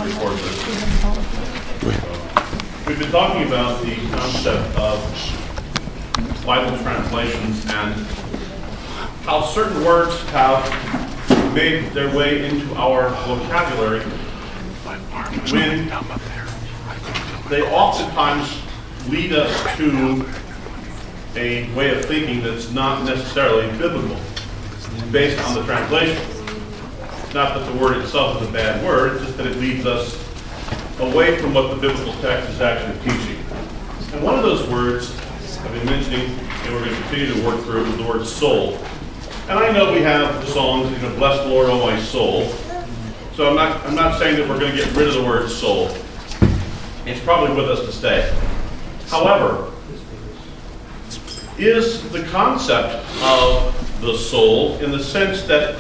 record this. We've been talking about the concept of Bible translations and how certain words have made their way into our vocabulary when they oftentimes lead us to a way of thinking that's not necessarily biblical, based on the translation. It's not that the word itself is a bad word, it's just that it leads us away from what the biblical text is actually teaching. And one of those words I've been mentioning, and we're going to continue to work through, is the word soul. And I know we have songs, bless the Lord, O my soul. So I'm not saying that we're going to get rid of the word soul. It's probably with us to stay. However, is the concept of the soul, in the sense that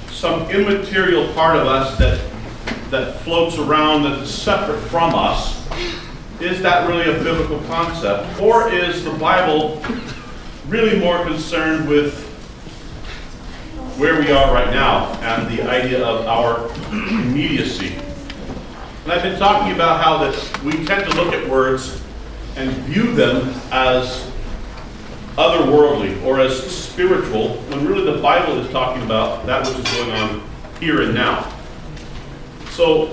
some immaterial part of us that floats around, that is separate from us, is that really a biblical concept? Or is the Bible really more concerned with where we are right now and the idea of our immediacy? And I've been talking about how that we tend to look at words and view them as otherworldly or as spiritual, when really the Bible is talking about that which is going on here and now. So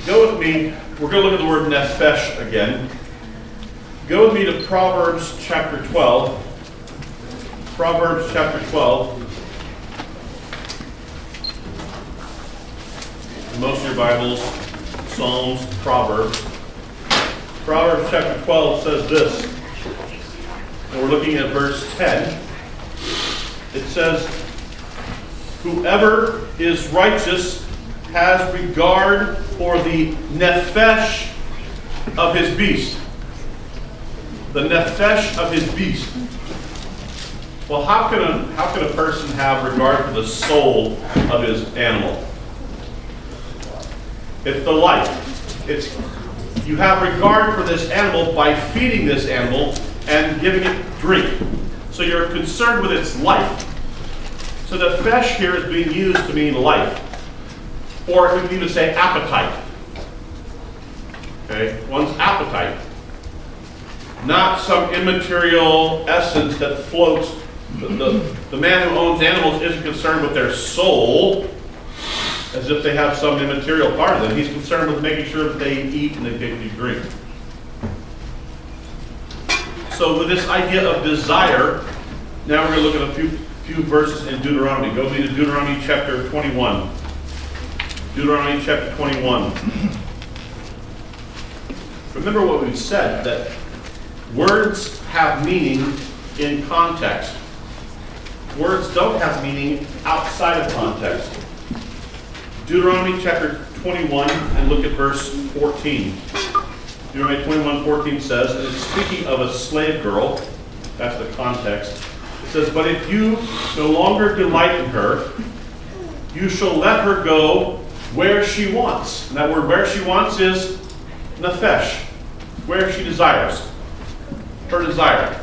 go with me, we're going to look at the word Nephesh again. Go with me to Proverbs chapter 12. Proverbs chapter 12. In most of your Bibles, Psalms, Proverbs. Proverbs chapter 12 says this. And we're looking at verse 10. It says, whoever is righteous has regard for the nephesh of his beast. The nephesh of his beast. Well, how can a person have regard for the soul of his animal? It's the life. You have regard for this animal by feeding this animal and giving it drink. So you're concerned with its life. So the nephesh here is being used to mean life. Or we can even say appetite. Okay, one's appetite. Not some immaterial essence that floats. The man who owns animals isn't concerned with their soul, as if they have some immaterial part of them. He's concerned with making sure that they eat and that they drink. So with this idea of desire, now we're going to look at a few verses in Deuteronomy. Go to Deuteronomy chapter 21. Deuteronomy chapter 21. Remember what we've said, that words have meaning in context. Words don't have meaning outside of context. Deuteronomy chapter 21, and look at verse 14. Deuteronomy 21:14 says, and it's speaking of a slave girl, that's the context. It says, but if you no longer delight in her, you shall let her go where she wants. And that word where she wants is nephesh, where she desires, her desire.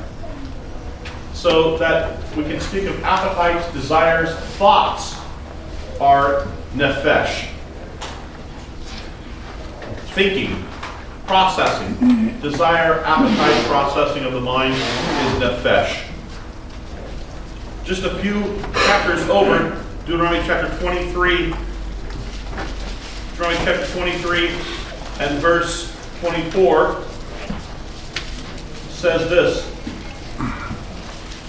So that we can speak of appetites, desires, thoughts are nephesh. Thinking, processing, desire, appetite, processing of the mind is nephesh. Just a few chapters over, Deuteronomy chapter 23. Deuteronomy chapter 23 and verse 24 says this.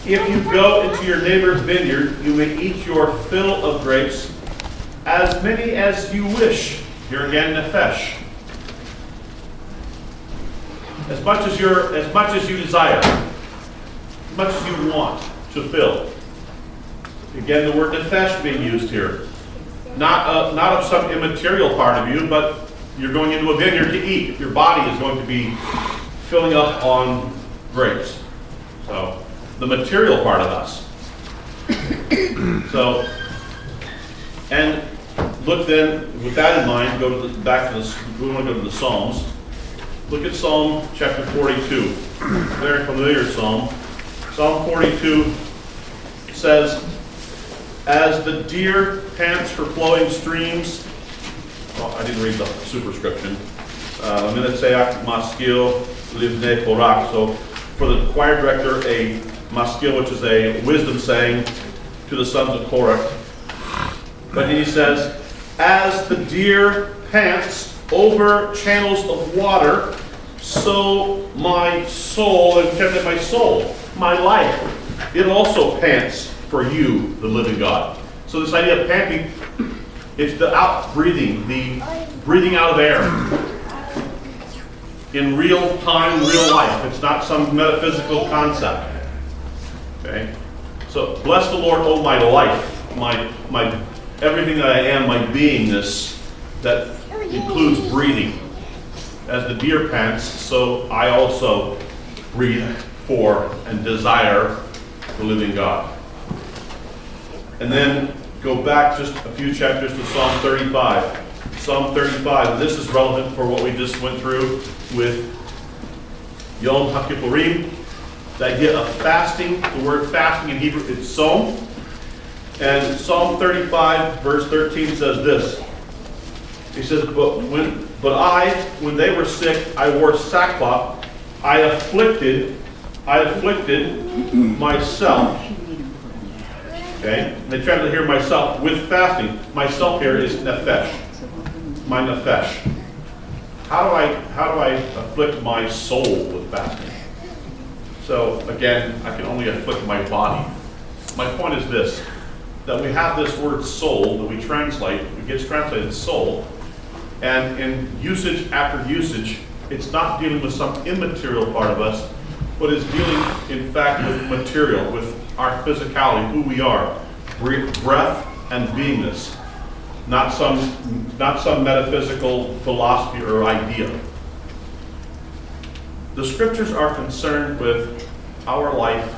If you go into your neighbor's vineyard, you may eat your fill of grapes, as many as you wish. Here again, nephesh. As much as you desire, as much as you want to fill. Again, the word nephesh being used here. Not of some immaterial part of you, but you're going into a vineyard to eat. Your body is going to be filling up on grapes. So, the material part of us. So, and look then, with that in mind, we want to go to the Psalms. Look at Psalm chapter 42. Very familiar psalm. Psalm 42 says, as the deer pants for flowing streams, I didn't read the superscription. Menetzeach maskil livnei korach. So for the choir director, a maskil, which is a wisdom saying to the sons of Korach. But he says, as the deer pants over channels of water, so my soul, and my soul, my life, it also pants for you, the living God. So this idea of panting, it's the out breathing, the breathing out of air in real time, real life. It's not some metaphysical concept. Okay? So bless the Lord, oh my life, my everything that I am, my beingness, that includes breathing. As the deer pants, so I also breathe for and desire the living God. And then go back just a few chapters to Psalm 35. Psalm 35, and this is relevant for what we just went through with Yom HaKippurim. The idea of fasting, the word fasting in Hebrew is Tzom. And Psalm 35, verse 13 says this. He says, But I, when they were sick, I wore sackcloth. I afflicted myself. Okay? And they try to hear myself with fasting. Myself here is Nephesh. My Nephesh. How do I afflict my soul with fasting? So again, I can only afflict my body. My point is this, that we have this word soul that we translate, it gets translated soul, and in usage after usage, it's not dealing with some immaterial part of us, but is dealing, in fact, with material, with our physicality, who we are, breath and beingness, not some metaphysical philosophy or idea. The scriptures are concerned with our life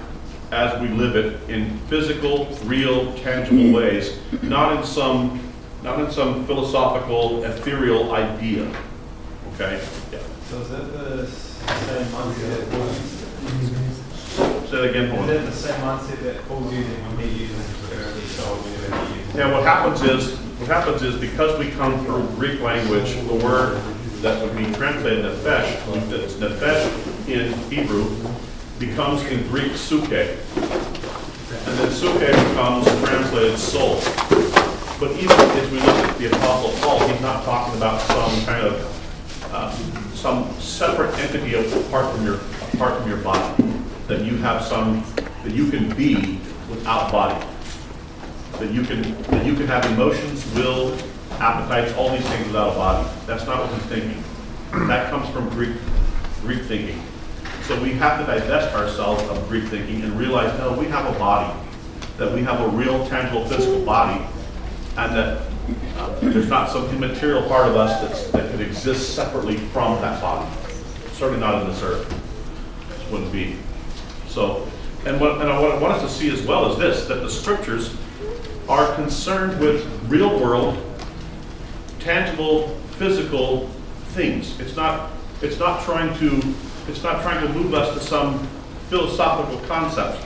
as we live it in physical, real, tangible ways, not in some philosophical, ethereal idea. Okay? Yeah. So is that the same mindset? Say that again, Is that the same mindset that Paul's using when he uses the earthly soul? Yeah, what happens is because we come from Greek language, the word that would be translated Nephesh, that's Nephesh in Hebrew, becomes in Greek suke. And then suke becomes translated soul. But even as we look at the Apostle Paul, he's not talking about some kind of some separate entity apart from your body, that you have that you can be without body, that you can have emotions, will, appetites, all these things without a body. That's not what he's thinking. That comes from Greek thinking. So we have to divest ourselves of Greek thinking and realize, no, we have a body, that we have a real, tangible, physical body, and that there's not some immaterial part of us that could exist separately from that body. Certainly not in this earth. It wouldn't be. So, and what I want us to see as well is this, that the scriptures are concerned with real world, tangible, physical things. It's not trying to move us to some philosophical concept.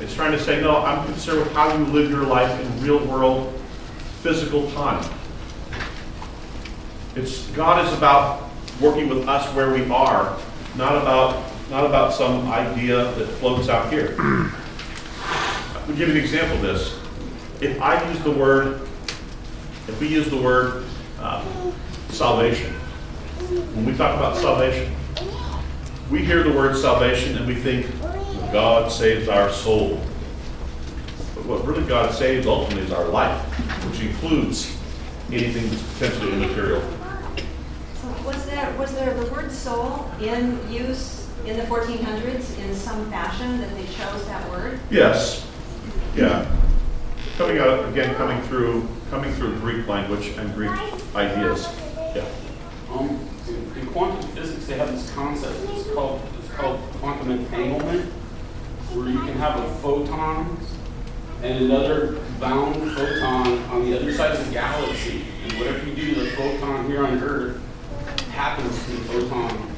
It's trying to say, no, I'm concerned with how you live your life in real world, physical time. God is about working with us where we are, not about some idea that floats out here. I'll give you an example of this. If we use the word salvation, when we talk about salvation, we hear the word salvation and we think God saves our soul. But what really God saves ultimately is our life, which includes anything that's potentially immaterial. So was there the word soul in use in the 1400s in some fashion that they chose that word? Yes. Yeah. Coming through Greek language and Greek ideas. Yeah. In quantum physics, they have this concept. It's called quantum entanglement, where you can have a photon and another bound photon on the other side of the galaxy, and whatever you do to the photon here on Earth happens to the photon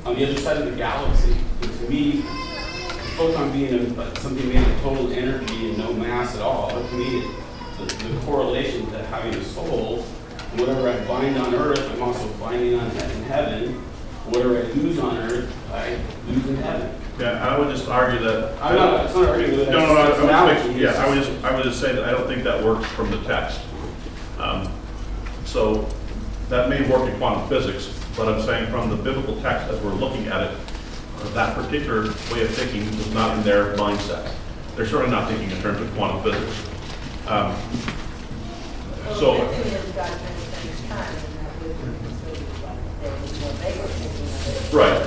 on the other side of the galaxy. And to me, the photon being something made of total energy and no mass at all, to me, the correlation to having a soul Whatever I bind on earth, I'm also binding in heaven. Whatever I lose on earth, I lose in heaven. Yeah, I would just argue that. I'm not, it's not arguing with that. No, It's an analogy. yeah, I would just say that I don't think that works from the text. So that may work in quantum physics, but I'm saying from the biblical text as we're looking at it, that particular way of thinking was not in their mindset. They're certainly not thinking in terms of quantum physics. So. Right.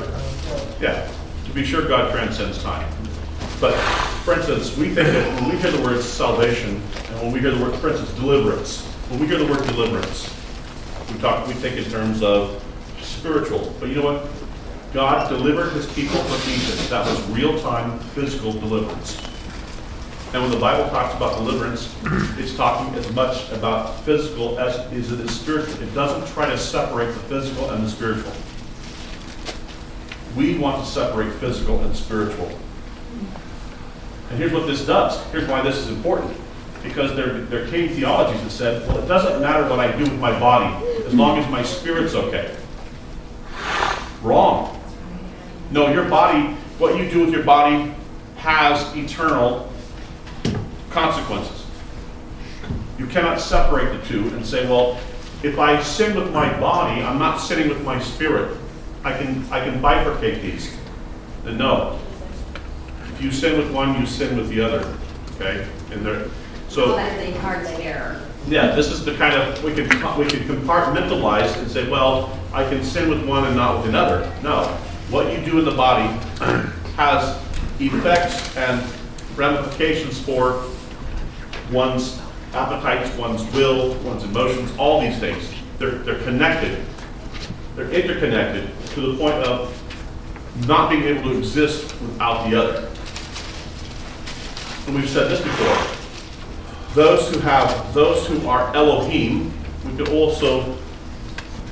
Yeah. To be sure, God transcends time. But, for instance, we think that when we hear the word salvation, and when we hear the word, for instance, deliverance, when we hear the word deliverance, we think in terms of spiritual. But you know what? God delivered his people from Egypt. That was real-time physical deliverance. And when the Bible talks about deliverance, it's talking as much about physical as it is spiritual. It doesn't try to separate the physical and the spiritual. We want to separate physical and spiritual. And here's what this does. Here's why this is important. Because there came theologies that said, well, it doesn't matter what I do with my body as long as my spirit's okay. Wrong. No, your body, what you do with your body has eternal consequences. You cannot separate the two and say, well, if I sin with my body, I'm not sinning with my spirit. I can bifurcate these. And no. If you sin with one, you sin with the other. Okay? And there, so well, that's a hard error. Yeah, this is the kind of, we can compartmentalize and say, well, I can sin with one and not with another. No. What you do in the body has effects and ramifications for one's appetites, one's will, one's emotions, all these things. They're connected. They're interconnected to the point of not being able to exist without the other. And we've said this before. Those who are Elohim, we could also,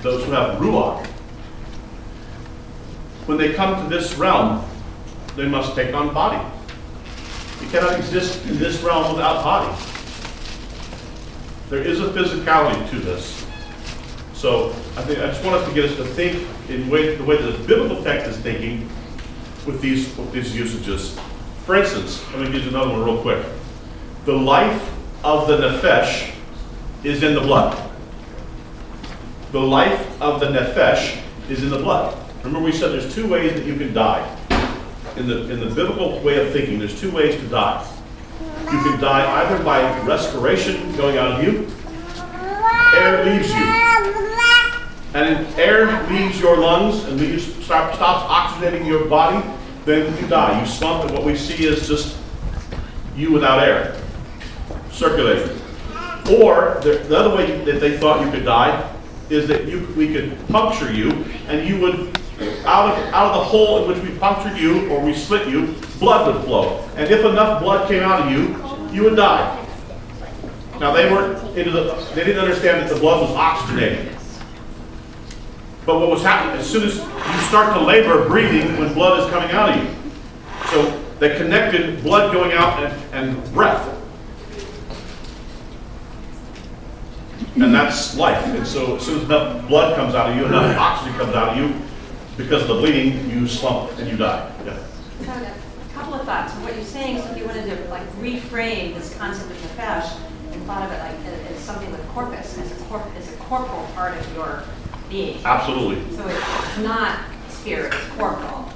those who have Ruach, when they come to this realm, they must take on body. You cannot exist in this realm without body. There is a physicality to this. So I just wanted to get us to think in the way that the biblical text is thinking with these usages. For instance, let me give you another one real quick. The life of the Nephesh is in the blood. The life of the Nephesh is in the blood. Remember we said there's two ways that you can die. In the biblical way of thinking, there's two ways to die. You can die either by respiration going out of you, air leaves you. And if air leaves your lungs and stops oxygenating your body, then you die. You slump, and what we see is just you without air circulating. Or the other way that they thought you could die is that we could puncture you, and you would, out of the hole in which we punctured you or we slit you, blood would flow. And if enough blood came out of you, you would die. Now they didn't understand that the blood was oxygenating. But what was happening, as soon as you start to labor breathing when blood is coming out of you. So they connected blood going out and breath. And that's life. And so as soon as enough blood comes out of you, enough oxygen comes out of you, because of the bleeding, you slump and you die. Yeah. So a couple of thoughts. What you're saying is if you wanted to reframe this concept of Nephesh and thought of it as something with corpus, as a corporal part of your being. Absolutely. So it's not spirit, it's corporal.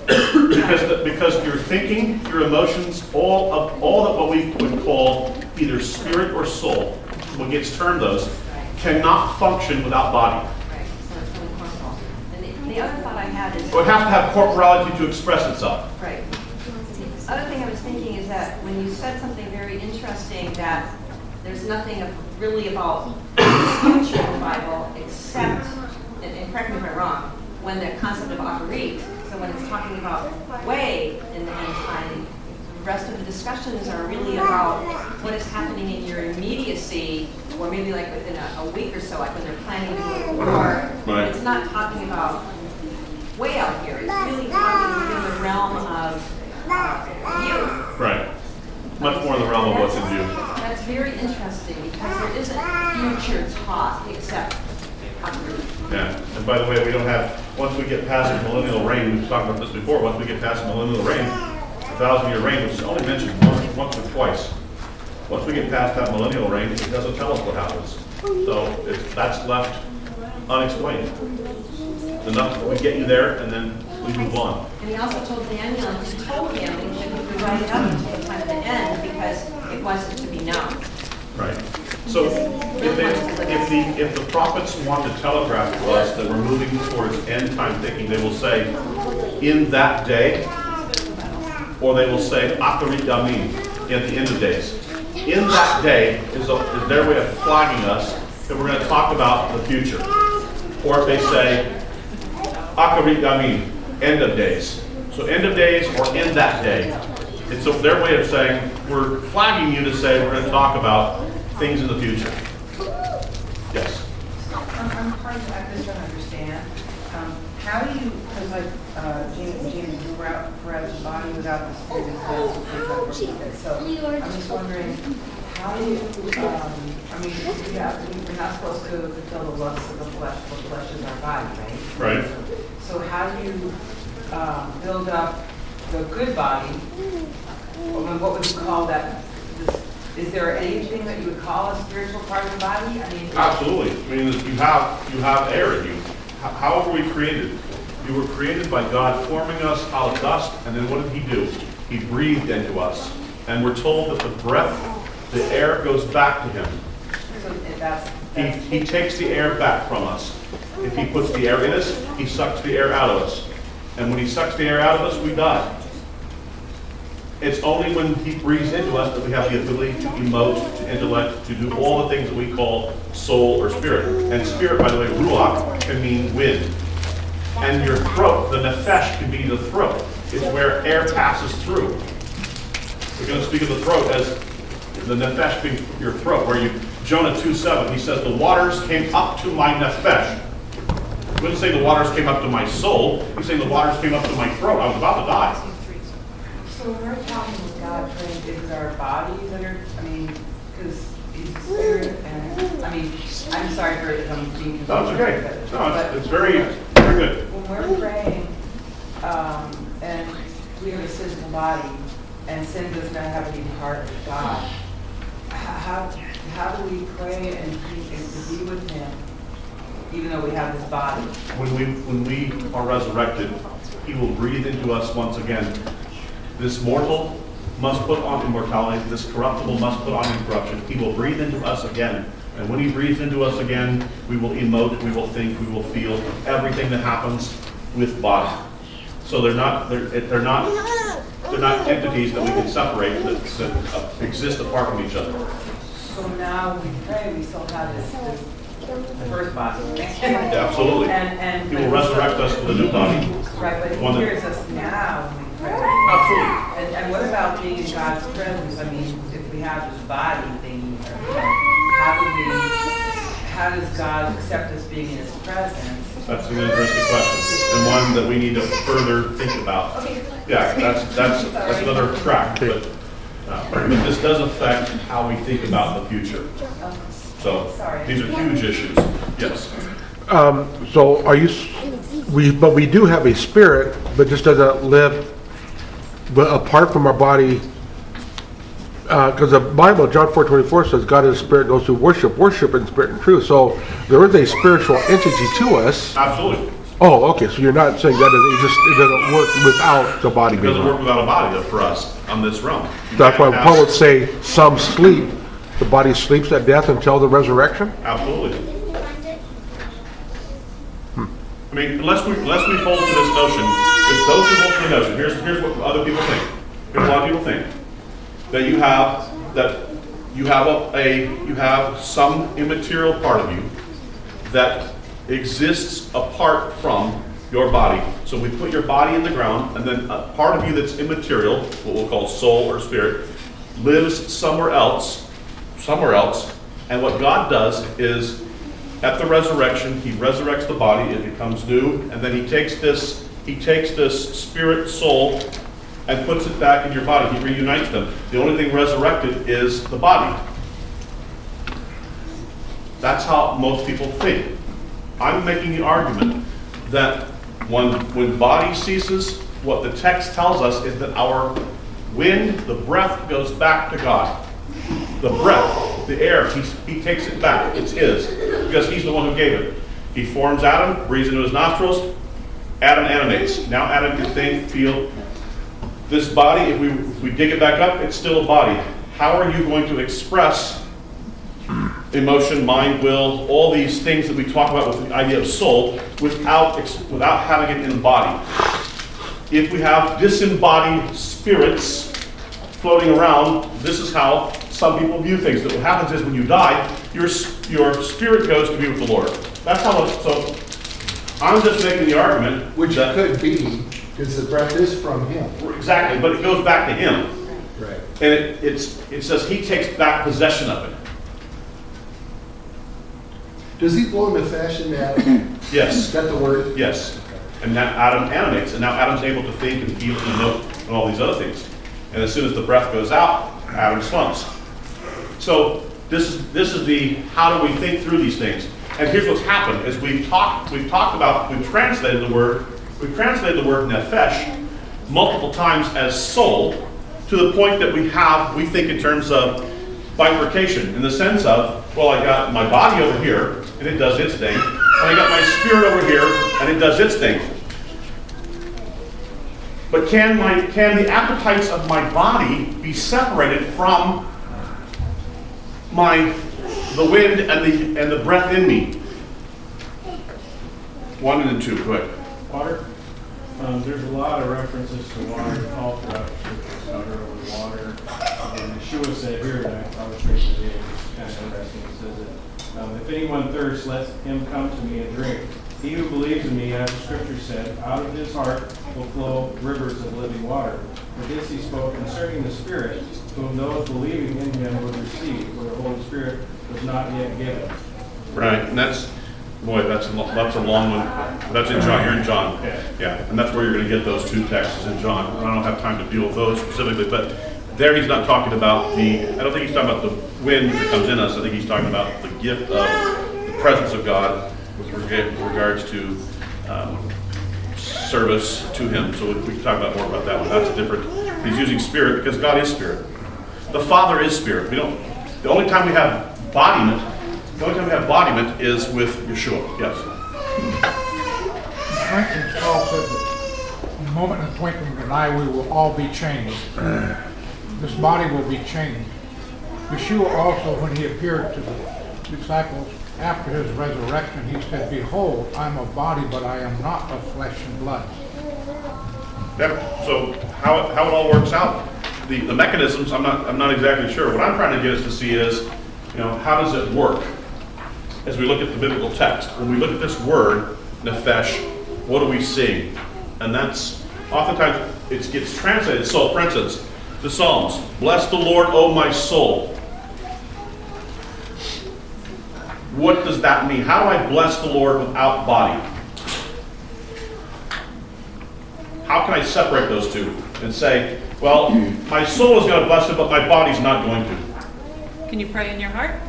because your thinking, your emotions, all of what we would call either spirit or soul, what gets termed those, cannot function without body. Right. So it's really corporal. And the other thought I had is So it has to have corporality to express itself. right. The other thing I was thinking is that when you said something very interesting, that there's nothing really about the future in the Bible except, and correct me if I'm wrong, when the concept of acharit, so when it's talking about way in the end time, the rest of the discussions are really about what is happening in your immediacy, or maybe like within a week or so, like when they're planning to go to war. Right. It's not talking about way out here. It's really talking within the realm of you. Right. Much more in the realm of what's in view. That's very interesting because there isn't future talk except Yeah, and by the way, we don't have, once we get past the millennial reign, we've talked about this before, once we get past the millennial reign, the 1,000-year reign, which is only mentioned once or twice. Once we get past that millennial reign, it doesn't tell us what happens. So that's left unexplained. Enough that we get you there, and then we move on. And he also told Daniel, and he told him that he shouldn't write it up until the time of the end because it wasn't to be known. Right. So if the prophets want to telegraph to us that we're moving towards end time thinking, they will say, in that day, or they will say, Akarit Yamim, at the end of days. In that day is their way of flagging us that we're going to talk about the future. Or if they say, Akarit Yamim, end of days. So end of days or in that day. It's their way of saying, we're flagging you to say we're going to talk about things in the future. Yes? I'm hard to, I just don't understand. How do you, because like James grew out the body without the spirit and so I'm just wondering, how do you, I mean, we're not supposed to fulfill the lusts of the flesh is our body, right? Right. So how do you build up the good body? What would you call that? Is there anything that you would call a spiritual part of the body? I mean, Absolutely. I mean, you have air in you. How were we created? You were created by God forming us out of dust, and then what did He do? He breathed into us. And we're told that the breath, the air goes back to Him. so He takes the air back from us. If He puts the air in us, He sucks the air out of us. And when He sucks the air out of us, we die. It's only when He breathes into us that we have the ability to emote, to intellect, to do all the things that we call soul or spirit. And spirit, by the way, ruach, can mean wind. And your throat, the nephesh, can be the throat. It's where air passes through. We're going to speak of the throat as the nephesh being your throat, where Jonah 2:7, he says, the waters came up to my nephesh. He wouldn't say the waters came up to my soul. He's saying the waters came up to my throat. I was about to die. So when we're talking with God, is it our bodies that are, I mean, because He's spirit, and, I mean, I'm sorry for it, I'm being confused. No, it's okay. But, No, it's very, very good. When we're praying, and we have a sinful body, and sin does not have any part of God, how do we pray and to be with Him, even though we have this body? When we are resurrected, He will breathe into us once again. This mortal must put on immortality. This corruptible must put on incorruption. He will breathe into us again. And when He breathes into us again, we will emote, we will think, we will feel everything that happens with body. So they're not entities that we can separate that exist apart from each other. So now when we pray, we still have this the first body. Absolutely. And He will resurrect us with a new body. Right, but One He that- hears us now when we pray. Absolutely. And what about being in God's presence? I mean, if we have this body thing, how does God accept us being in His presence? That's an interesting question, and one that we need to further think about. Yeah, that's another track, but this does affect how we think about the future. So these are huge issues. Yes. So are you? But we do have a spirit, but just doesn't live apart from our body. Because the Bible, John 4:24 says, "God is a spirit; those who worship in spirit and truth." So there is a spiritual entity to us. Absolutely. Oh, okay. So you're not saying that it doesn't work without the body. It doesn't work without a body for us on this realm. That's why Paul would say, "Some sleep; the body sleeps at death until the resurrection." Absolutely. I mean, unless we hold to this notion, it's those who hold to the notion. Here's what other people think. Here's a lot of people think that you have some immaterial part of you that exists apart from your body. So we put your body in the ground, and then a part of you that's immaterial, what we'll call soul or spirit, lives somewhere else. And what God does is, at the resurrection, He resurrects the body, it becomes new, and then He takes this spirit, soul, and puts it back in your body. He reunites them. The only thing resurrected is the body. That's how most people think. I'm making the argument that when body ceases, what the text tells us is that our wind, the breath, goes back to God. The breath, the air, he takes it back. It's his, because he's the one who gave it. He forms Adam, breathes into his nostrils, Adam animates. Now Adam can think, feel. This body, if we dig it back up, it's still a body. How are you going to express emotion, mind, will, all these things that we talk about with the idea of soul without having it in the body? If we have disembodied spirits floating around, this is how some people view things. That what happens is when you die, your spirit goes to be with the Lord. That's how it's, so I'm just making the argument. Which it could be, because the breath is from him. Exactly, but it goes back to him. Right. And it says he takes back possession of it. Does he blow Nephesh into Adam? Yes. Is that the word? Yes. And now Adam animates, and now Adam's able to think and feel and know and all these other things. And as soon as the breath goes out, Adam slumps. So this is the how do we think through these things? And here's what's happened: is we've translated the word nephesh multiple times as soul, to the point that we think in terms of bifurcation, in the sense of, well, I got my body over here and it does its thing, and I got my spirit over here and it does its thing. But can the appetites of my body be separated from the wind and the breath in me? 1 and 2, go ahead. Water. There's a lot of references to water all throughout Scripture. Water over water. And Yeshua said here, and I was reading today, it's kind of interesting. It says that if anyone thirsts, let him come to me and drink. He who believes in me, as the Scripture said, out of his heart will flow rivers of living water. For this he spoke concerning the Spirit, whom those believing in him would receive, for the Holy Spirit was not yet given. Right, and that's a long one. That's in John. You're in John. Yeah, and that's where you're going to get those two texts in John. I don't have time to deal with those specifically, but there he's not talking about I don't think he's talking about the wind that comes in us. I think he's talking about the gift of the presence of God with regards to service to him. So we can talk about more about that one. That's a different. He's using spirit because God is spirit. The Father is spirit. The only time we have embodiment is with Yeshua. Yes. Corinthians 12 said that in a moment and a twinkling of an eye we will all be changed. This body will be changed. Yeshua also, when he appeared to the disciples after his resurrection, he said, "Behold, I am a body, but I am not of flesh and blood." So how it all works out, the mechanisms, I'm not exactly sure. What I'm trying to get us to see is, how does it work? As we look at the biblical text, when we look at this word nephesh, what do we see? And that's oftentimes it gets translated. So, for instance, the Psalms: "Bless the Lord, O my soul." What does that mean? How do I bless the Lord without body? How can I separate those two and say, well, my soul is going to bless him, but my body's not going to? Can you pray in your heart?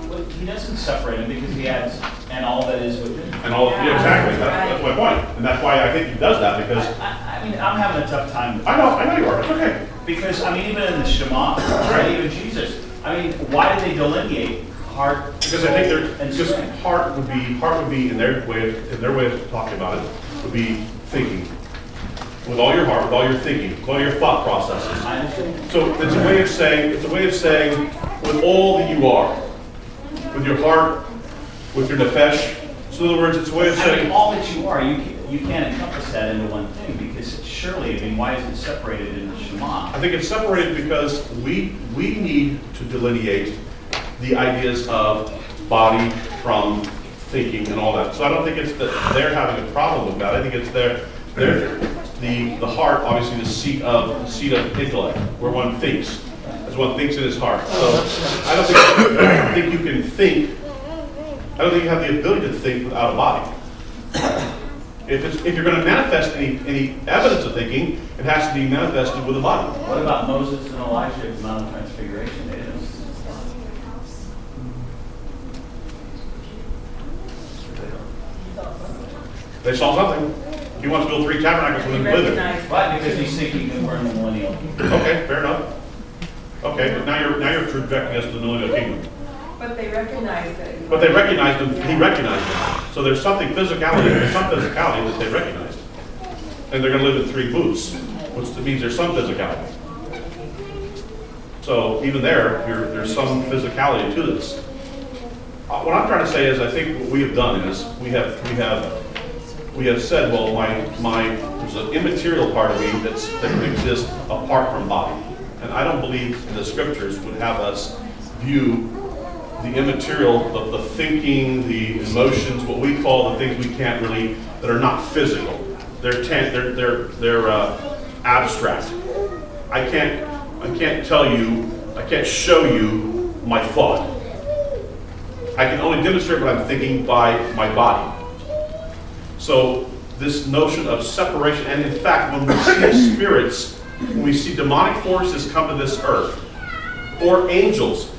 Well, he doesn't separate them because he adds, "and all that is within." And yeah, exactly. That's my point. And that's why I think he does that, because I mean, I'm having a tough time with I know you are. It's okay. Because, even in the Shema, right, even Jesus, why did they delineate heart? Because I think heart would be in their way of talking about it, would be thinking. With all your heart, with all your thinking, with all your thought processes. I understand. So it's a way of saying, with all that you are, with your heart, with your nephesh. So in other words, it's a way of saying, all that you are, you can't encompass that into one thing, because surely, why is it separated in the Shema? I think it's separated because we need to delineate the ideas of body from thinking and all that. So I don't think it's that they're having a problem with that. I think it's the heart, obviously the seat of intellect, where one thinks, as one thinks in his heart. So I don't think you can think. I don't think you have the ability to think without a body. If you're going to manifest any evidence of thinking, it has to be manifested with a body. What about Moses and Elijah at the Mount of Transfiguration? They didn't. They saw something. He wants to build 3 tabernacles and then live it. Right, because he's thinking that we're in the millennial kingdom. Okay, fair enough. Okay, but now you're projecting us to the millennial kingdom. But they recognize that. But they recognized him, he recognized him. So there's some physicality that they recognized. And they're gonna live in 3 booths, which means there's some physicality. So even there's some physicality to this. What I'm trying to say is, I think what we have done is, we have said, well, there's an immaterial part of me that can exist apart from body. And I don't believe the scriptures would have us view the immaterial, the thinking, the emotions, what we call the things we can't really, that are not physical. They're abstract. I can't tell you, I can't show you my thought. I can only demonstrate what I'm thinking by my body. So this notion of separation, and in fact, when we see spirits, when we see demonic forces come to this earth, or angels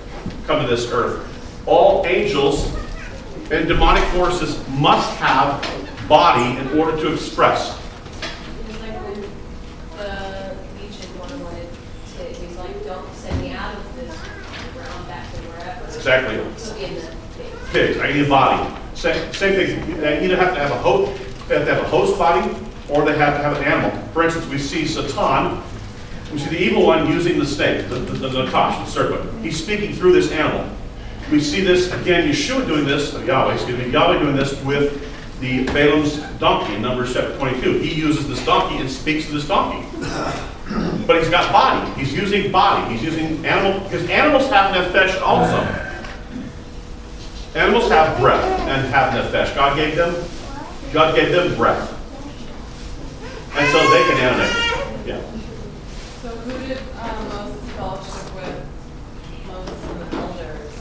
come to this earth, all angels and demonic forces must have body in order to express. It's like when the Legion one wanted to, he's like, don't send me out of this realm back to wherever. Exactly. So be in the Pigs, I need a body. Same thing, they either have to have a host body, or they have to have an animal. For instance, we see Satan, we see the evil one using the snake, the Nephesh, the serpent. He's speaking through this animal. We see this, again, Yahweh doing this with the Balaam's donkey in Numbers chapter 22. He uses this donkey and speaks to this donkey. But he's got body. He's using body. He's using animal, because animals have Nephesh also. Animals have breath and have Nephesh. God gave them breath. And so they can animate. Yeah. So who did Moses fellowship with Moses and the elders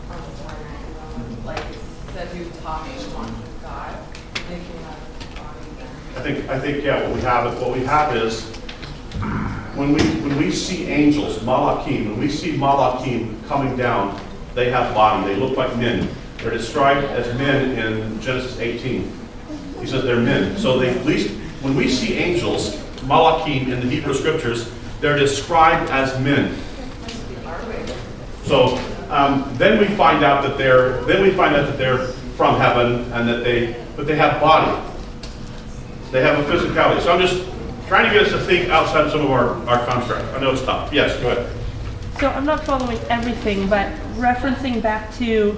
on the Sinai? Like, said he was talking with God. They came out of the body then. I think, yeah, what we have is, when we see angels, Malachim, when we see Malachim coming down, they have body, they look like men. They're described as men in Genesis 18. He says they're men. So they, at least, when we see angels, Malachim in the Hebrew scriptures, they're described as men. So then we find out that they're from heaven, and that they have body. They have a physicality. So I'm just trying to get us to think outside some of our construct. I know it's tough. Yes, go ahead. So I'm not following everything, but referencing back to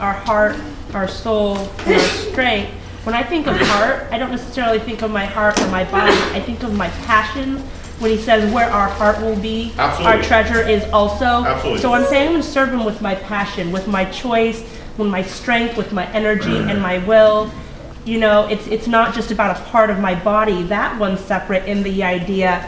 our heart, our soul, and our strength. When I think of heart, I don't necessarily think of my heart or my body. I think of my passions. When he says where our heart will be, Absolutely. Our treasure is also. Absolutely. So I'm saying I'm going to serve him with my passion, with my choice, with my strength, with my energy and my will. You know, it's not just about a part of my body. That one's separate in the idea.